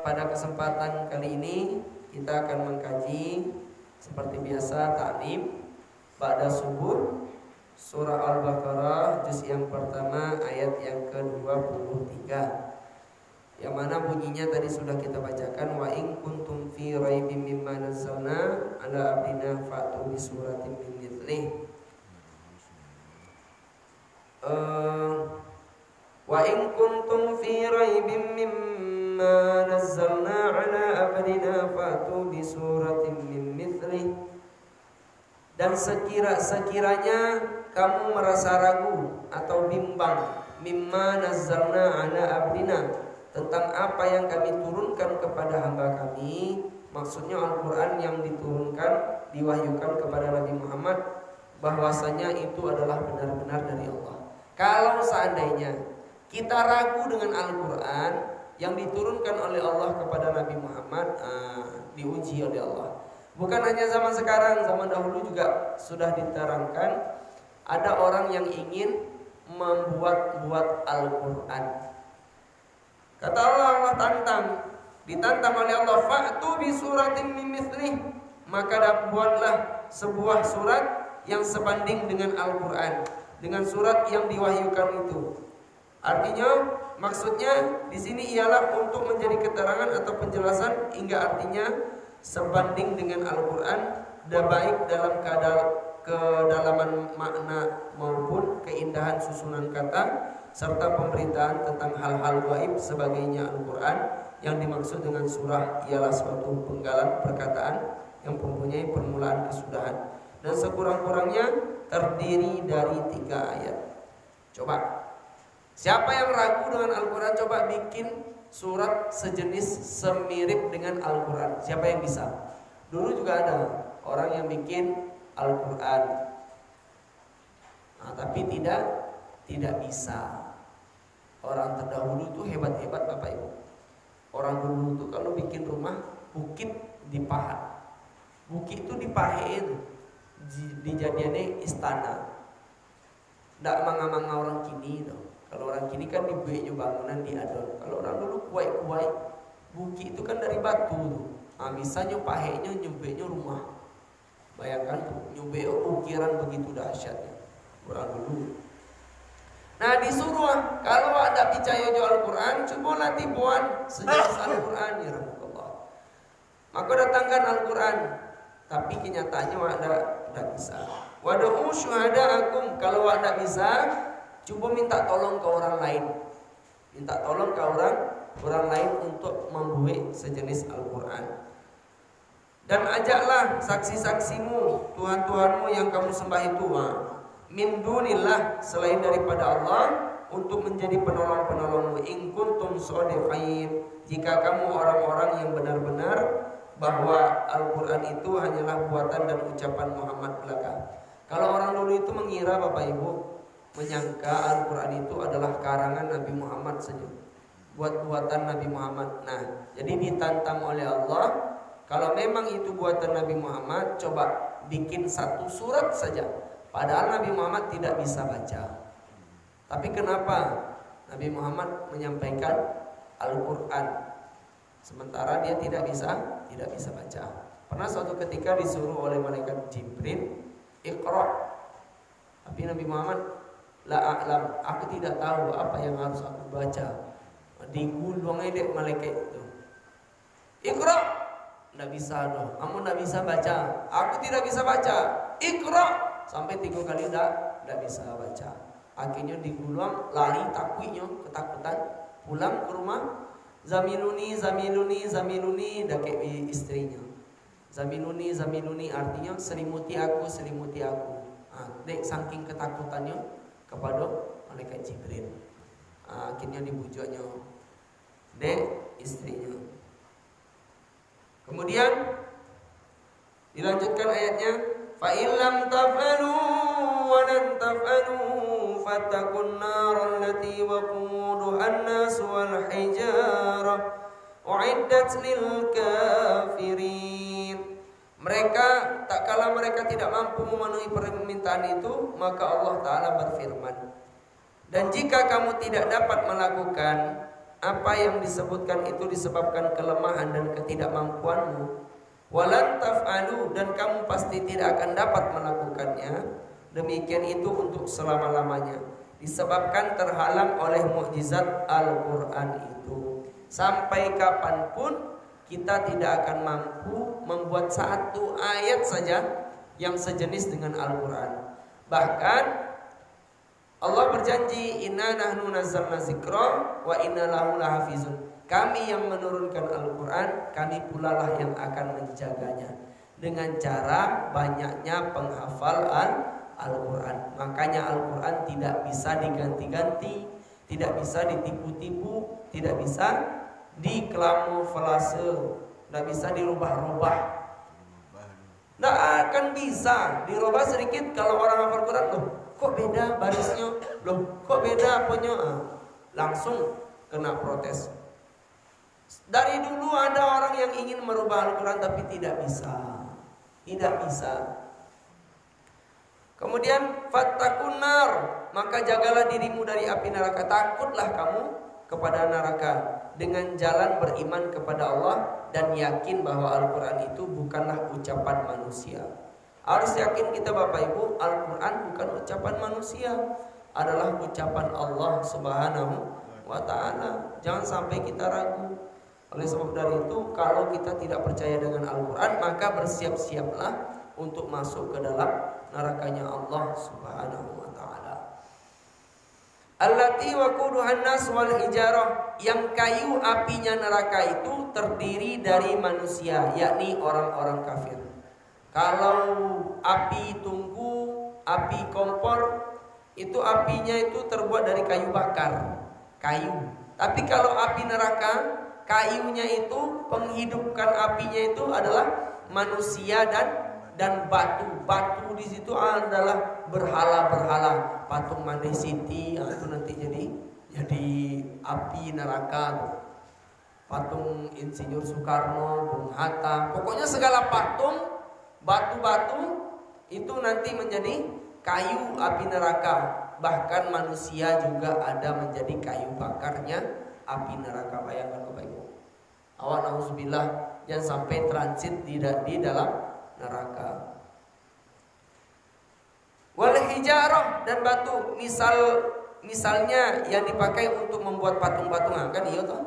pada kesempatan kali ini kita akan mengkaji seperti biasa ta'lim ba'da subuh surah Al-Baqarah juz yang pertama ayat yang ke-23, yang mana bunyinya tadi sudah kita bacakan, wa in kuntum fi raibim mimma nazzalna ala abdina fa'tu bi suratin min mithlih. Wa in kuntum fi raibim mimma nazzalna ala abdina fa'tu bi suratin min mithlih. Dan sekiranya kamu merasa ragu atau bimbang mimma nazzalna ala abdina, tentang apa yang kami turunkan kepada hamba kami, maksudnya Al-Quran yang diturunkan, diwahyukan kepada Nabi Muhammad, bahwasanya itu adalah benar-benar dari Allah. Kalau seandainya kita ragu dengan Al-Quran yang diturunkan oleh Allah kepada Nabi Muhammad, diuji oleh Allah. Bukan hanya zaman sekarang, zaman dahulu juga sudah diterangkan. Ada orang yang ingin membuat-buat Al-Quran. Kata Allah ditantang oleh Allah, fa'tu bi suratin min mithlih, maka buatlah sebuah surat yang sebanding dengan Al-Quran, dengan surat yang diwahyukan itu. Artinya, maksudnya di sini ialah untuk menjadi keterangan atau penjelasan hingga artinya sebanding dengan Al-Quran, dan baik dalam kedalaman makna maupun keindahan susunan kata serta pemberitaan tentang hal-hal gaib sebagainya. Al-Quran yang dimaksud dengan surah ialah suatu penggalan perkataan yang mempunyai permulaan kesudahan dan sekurang-kurangnya terdiri dari 3 ayat. Coba, siapa yang ragu dengan Al-Quran, coba bikin surat sejenis semirip dengan Al-Quran. Siapa yang bisa? Dulu juga ada orang yang bikin Al-Quran, tapi tidak bisa. Orang terdahulu itu hebat-hebat Bapak Ibu. Orang dulu itu kalau bikin rumah, bukit dipahat. Bukit itu dipahat itu dijadiannya istana. Nggak manga-manga orang kini itu. Kalau orang kini kan dibuatnya bangunan diadon. Kalau orang dulu kuai-kuai, bukit itu kan dari batu tuh. Misalnya pahenya nyubeknya rumah. Bayangkan tuh, nyubek ukiran begitu dahsyatnya orang dulu. Nah, disuruh kalau ada percaya jo Al-Quran, cobalah dibuat sejenis Al-Quran, ya Rasulullah. Maka datangkan Al-Quran, tapi kenyataannya tidak bisa. Wad'u syuhada'akum, kalau tidak bisa, coba minta tolong ke orang lain. Minta tolong ke orang lain untuk membuat sejenis Al-Quran. Dan ajaklah saksi-saksimu, Tuhan-Tuhanmu yang kamu sembah itu, min dunillah, selain daripada Allah, untuk menjadi penolong-penolongmu. In kuntum shodiqin, jika kamu orang-orang yang benar-benar bahwa Al-Quran itu hanyalah buatan dan ucapan Muhammad belaka. Kalau orang dulu itu mengira Bapak Ibu, menyangka Al-Quran itu adalah karangan Nabi Muhammad saja, buat-buatan Nabi Muhammad. Nah, jadi ditantang oleh Allah, kalau memang itu buatan Nabi Muhammad, coba bikin 1 surat saja. Padahal Nabi Muhammad tidak bisa baca. Tapi kenapa Nabi Muhammad menyampaikan Al-Quran sementara dia tidak bisa baca? Pernah suatu ketika disuruh oleh malaikat Jibril, Iqra. Tapi Nabi Muhammad, la a'lam, aku tidak tahu apa yang harus aku baca. Digulung aja malaikat itu. Iqra. Tidak bisa dong, kamu tidak bisa baca. Aku tidak bisa baca. Iqra. Sampai 3 kali tidak bisa baca. Akhirnya digulung, lari takwinya, ketakutan. Pulang ke rumah, zamiluni dakek istrinya. Zamiluni artinya selimuti aku. Dek saking ketakutannya kepada malaikat Jibril. Akhirnya dibujuknya dek istrinya. Kemudian dilanjutkan ayatnya, fa illam taf'alu wa lan taf'alu fattaqun nar allati waquduha an-nas wal hijarah uiddat lil kafirin. Mereka tak kala mereka tidak mampu memenuhi permintaan itu, maka Allah Ta'ala berfirman, dan jika kamu tidak dapat melakukan apa yang disebutkan itu disebabkan kelemahan dan ketidakmampuanmu. Walan taf'alu, dan kamu pasti tidak akan dapat melakukannya. Demikian itu untuk selama-lamanya, disebabkan terhalang oleh mukjizat Al-Quran itu. Sampai kapanpun kita tidak akan mampu membuat satu ayat saja yang sejenis dengan Al-Quran. Bahkan Allah berjanji, inna nahnu nazzalna dzikra wa inna lahu lahafizun. Kami yang menurunkan Al-Quran, kami pula lah yang akan menjaganya, dengan cara banyaknya penghafal Al-Quran. Makanya Al-Quran tidak bisa diganti-ganti, tidak bisa ditipu-tipu, tidak bisa dikamuflase, tidak bisa dirubah-rubah. Tidak akan bisa dirubah sedikit. Kalau orang hafal Quran, loh kok beda barisnya, loh kok beda apanya, langsung kena protes. Dari dulu ada orang yang ingin merubah Al-Quran tapi tidak bisa. Tidak bisa. Kemudian fattakun nar, maka jagalah dirimu dari api neraka. Takutlah kamu kepada neraka dengan jalan beriman kepada Allah dan yakin bahwa Al-Quran itu bukanlah ucapan manusia. Harus yakin kita Bapak Ibu, Al-Quran bukan ucapan manusia, adalah ucapan Allah Subhanahu wa ta'ala. Jangan sampai kita ragu. Oleh sebab dari itu, kalau kita tidak percaya dengan Al-Quran, maka bersiap-siaplah untuk masuk ke dalam nerakanya Allah Subhanahu wa ta'ala. Allati waquduhan nas wal hijarah, yang kayu apinya neraka itu terdiri dari manusia, yakni orang-orang kafir. Kalau api tungku, api kompor, itu apinya itu terbuat dari kayu bakar, kayu. Tapi kalau api neraka, kayunya itu, penghidupkan apinya itu adalah manusia dan batu. Batu di situ adalah berhala-berhala, patung Mande Siti, itu nanti jadi api neraka. Patung Insinyur Soekarno, Bung Hatta, pokoknya segala patung, batu-batu itu nanti menjadi kayu api neraka. Bahkan manusia juga ada menjadi kayu bakarnya api neraka. Bayangkan Bapak Ibu. Awan nauzubillah, jangan sampai transit di dalam neraka. Wal hijarah, dan batu, misalnya yang dipakai untuk membuat patung-patungan, kan iya toh?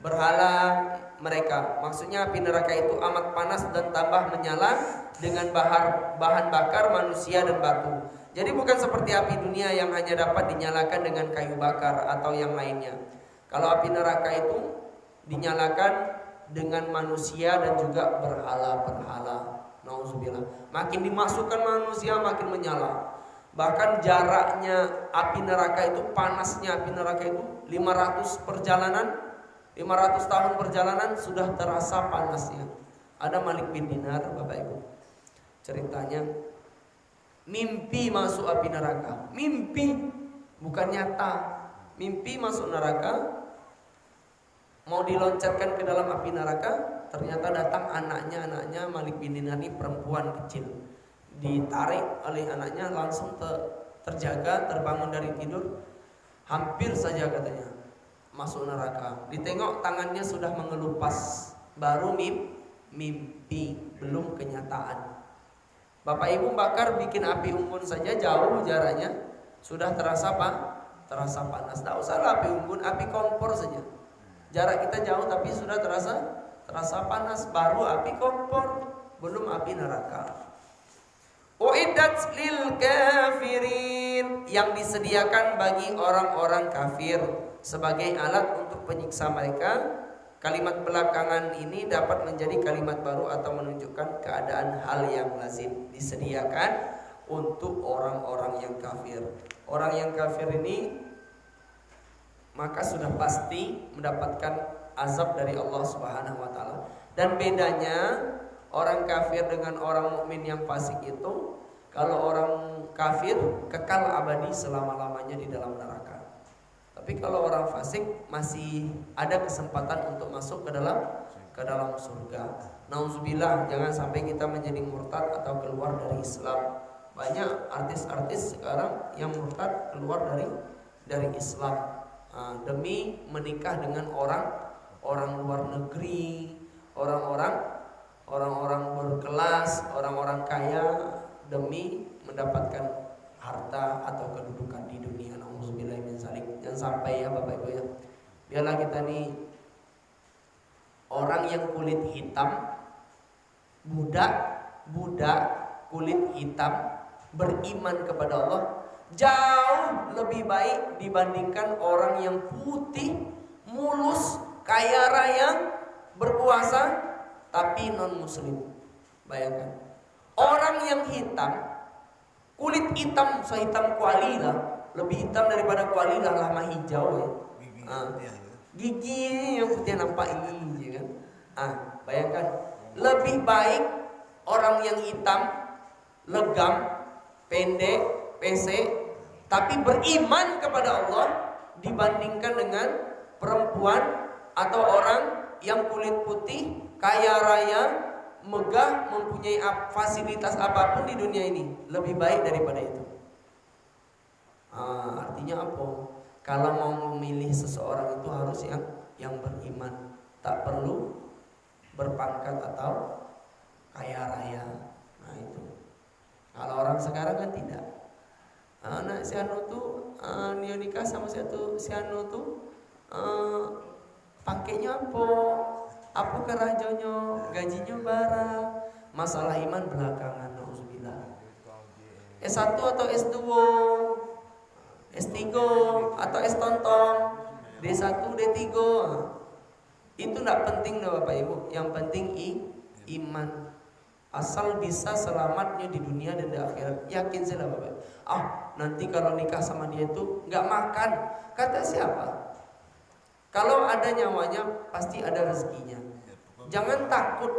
Berhala mereka. Maksudnya api neraka itu amat panas dan tambah menyala dengan bahan bakar manusia dan batu. Jadi bukan seperti api dunia yang hanya dapat dinyalakan dengan kayu bakar atau yang lainnya. Kalau api neraka itu dinyalakan dengan manusia dan juga berhala-berhala. Nauzubillah. Makin dimasukkan manusia makin menyala. Bahkan jaraknya api neraka itu, panasnya api neraka itu 500 tahun perjalanan sudah terasa panasnya. Ada Malik bin Dinar Bapak Ibu, ceritanya mimpi masuk api neraka. Mimpi, bukan nyata. Mimpi masuk neraka, mau diloncatkan ke dalam api neraka, ternyata datang anaknya Malik bin Dinar ini, perempuan kecil. Ditarik oleh anaknya, langsung terjaga, terbangun dari tidur. Hampir saja katanya masuk neraka. Ditengok tangannya sudah mengelupas. Baru mimpi, belum kenyataan. Bapak Ibu bakar bikin api unggun saja jauh jaraknya, sudah terasa terasa panas. Tak usahlah api unggun, api kompor saja. Jarak kita jauh tapi sudah terasa panas. Baru api kompor, belum api neraka. Uiddat lil kafirin, yang disediakan bagi orang-orang kafir sebagai alat untuk penyiksa mereka. Kalimat belakangan ini dapat menjadi kalimat baru atau menunjukkan keadaan hal yang lazim, disediakan untuk orang-orang yang kafir. Orang yang kafir ini maka sudah pasti mendapatkan azab dari Allah Subhanahu wa taala. Dan bedanya orang kafir dengan orang mukmin yang fasik itu, kalau orang kafir kekal abadi selama-lamanya di dalam neraka. Tapi kalau orang fasik masih ada kesempatan untuk masuk ke dalam surga. Nauzubillah, jangan sampai kita menjadi murtad atau keluar dari Islam. Banyak artis-artis sekarang yang murtad keluar dari Islam. demi menikah dengan orang luar negeri, orang-orang berkelas, orang-orang kaya, demi mendapatkan harta atau kedudukan di dunia. Nauzubillah min zalik. Jangan sampai ya Bapak Ibu ya. Biarlah kita nih orang yang kulit hitam, budak kulit hitam, beriman kepada Allah jauh lebih baik dibandingkan orang yang putih, mulus, kaya raya, berpuasa tapi non muslim. Bayangkan, orang yang hitam, kulit hitam sehitam kuali lah, lebih hitam daripada kuali lah, lama hijau ya. Gigi yang putih nampak ini kan. Bayangkan, lebih baik orang yang hitam, legam, pendek, pesek, tapi beriman kepada Allah dibandingkan dengan perempuan atau orang yang kulit putih, kaya raya, megah, mempunyai fasilitas apapun di dunia ini, lebih baik daripada itu. Artinya apa? Kalau mau memilih seseorang itu harus yang beriman, tak perlu berpangkat atau kaya raya. Nah itu. Kalau orang sekarang kan tidak. Anak si anu tuh dia nikah sama si anu tuh pakainya apa kerajonya, gajinya barang, masalah iman belakangan. Nauzubillah. S1 atau S2, S3 atau S tontong, D1, D3, itu tidak penting dah Bapak Ibu. Yang penting iman. Asal bisa selamatnya di dunia dan di akhirat. Yakin saya Bapak. Nanti kalau nikah sama dia itu nggak makan. Kata siapa? Kalau ada nyawanya pasti ada rezekinya. Jangan takut.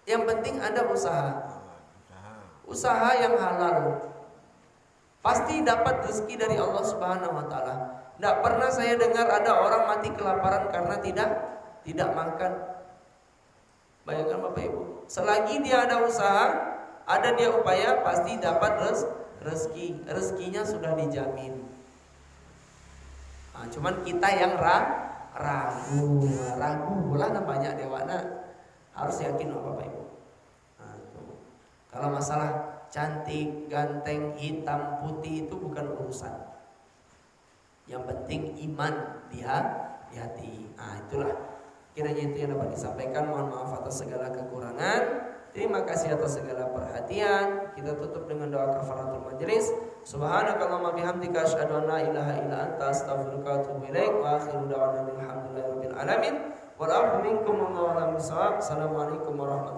Yang penting ada usaha. Usaha yang halal. Pasti dapat rezeki dari Allah Subhanahu wa taala. Tidak pernah saya dengar ada orang mati kelaparan karena tidak makan. Bayangkan Bapak Ibu, selagi dia ada usaha, ada dia upaya, pasti dapat rezeki. Rezekinya sudah dijamin. Cuman kita yang ragu lah namanya dewana. Harus yakin Bapak Ibu. Kalau masalah cantik, ganteng, hitam, putih itu bukan urusan. Yang penting iman di hati. Itulah kiranya itu yang dapat disampaikan. Mohon maaf atas segala kekurangan. Terima kasih atas segala perhatian. Kita tutup dengan doa kafaratul majelis. Subhanakallahumma bihamdika asyhadu an la ilaha illa anta astaghfiruka wa atubu ilaik. Wa akhiru da'wana alhamdulillahirabbil alamin. Wa a'udzu minkum wa Assalamualaikum warahmatullahi wabarakatuh.